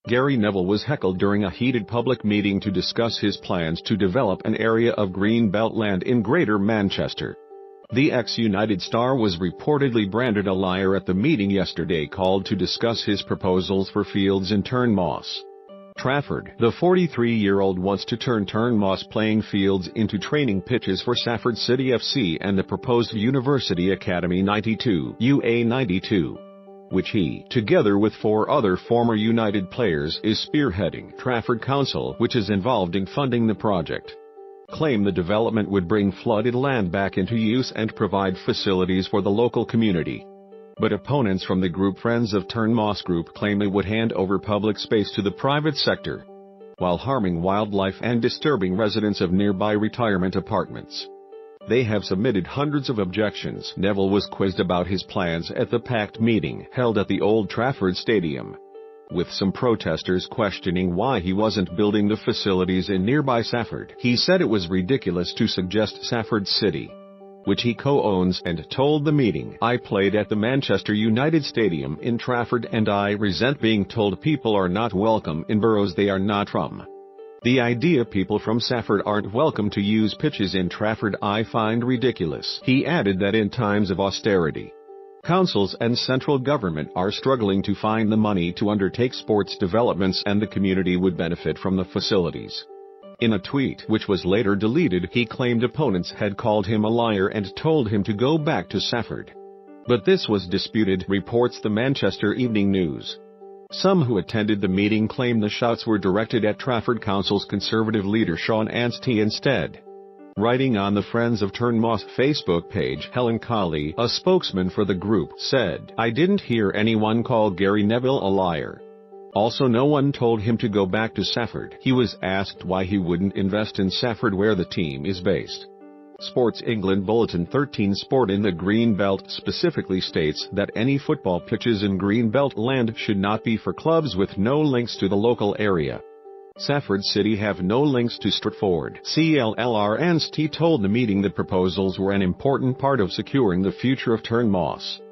Gary Neville was heckled during a heated public meeting to discuss his plans to develop an area of green belt land in Greater Manchester. The ex-United star was reportedly branded a liar at the meeting yesterday called to discuss his proposals for fields in Turnmoss, Trafford. The 43-year-old wants to turn Turnmoss playing fields into training pitches for Safford City FC and the proposed University Academy 92 (UA92), which he, together with 4 other former United players, is spearheading. Trafford Council, which is involved in funding the project, claim the development would bring flooded land back into use and provide facilities for the local community. But opponents from the group Friends of Turnmoss Group claim it would hand over public space to the private sector, while harming wildlife and disturbing residents of nearby retirement apartments. They have submitted hundreds of objections. Neville was quizzed about his plans at the packed meeting held at the Old Trafford Stadium, with some protesters questioning why he wasn't building the facilities in nearby Safford. He said it was ridiculous to suggest Safford City, which he co-owns, and told the meeting, "I played at the Manchester United Stadium in Trafford and I resent being told people are not welcome in boroughs they are not from. The idea people from Safford aren't welcome to use pitches in Trafford I find ridiculous." He added that in times of austerity, councils and central government are struggling to find the money to undertake sports developments and the community would benefit from the facilities. In a tweet, which was later deleted, he claimed opponents had called him a liar and told him to go back to Safford. But this was disputed, reports the Manchester Evening News. Some who attended the meeting claim the shots were directed at Trafford Council's Conservative leader Sean Anstey instead. Writing on the Friends of Turnmoss Facebook page, Helen Colley, a spokesman for the group, said, "I didn't hear anyone call Gary Neville a liar. Also, no one told him to go back to Safford." He was asked why he wouldn't invest in Safford where the team is based. Sports England Bulletin 13 Sport in the Green Belt specifically states that any football pitches in Green Belt land should not be for clubs with no links to the local area. Safford City have no links to Stratford. CLR Anstey told the meeting the proposals were an important part of securing the future of Turnmoss,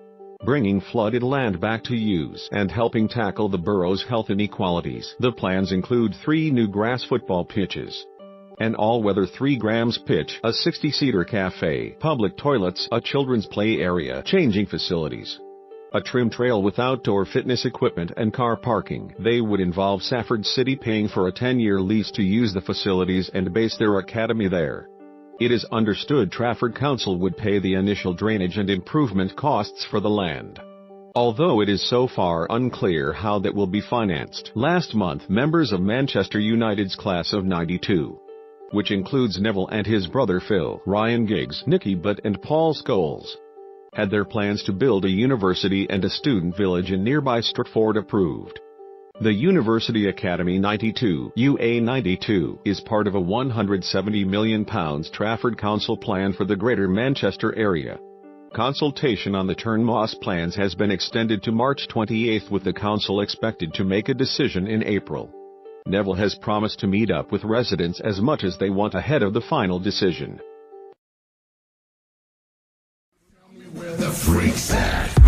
bringing flooded land back to use, and helping tackle the borough's health inequalities. The plans include 3 new grass football pitches, an all-weather 3 grams pitch, a 60-seater cafe, public toilets, a children's play area, changing facilities, a trim trail with outdoor fitness equipment and car parking. They would involve Safford City paying for a 10-year lease to use the facilities and base their academy there. It is understood Trafford Council would pay the initial drainage and improvement costs for the land, although it is so far unclear how that will be financed. Last month, members of Manchester United's class of '92, which includes Neville and his brother Phil, Ryan Giggs, Nicky Butt and Paul Scholes, had their plans to build a university and a student village in nearby Stratford approved. The University Academy 92 (UA92) is part of a £170 million Trafford Council plan for the Greater Manchester area. Consultation on the Turnmoss plans has been extended to March 28, with the council expected to make a decision in April. Neville has promised to meet up with residents as much as they want ahead of the final decision. Tell me where the freak's at.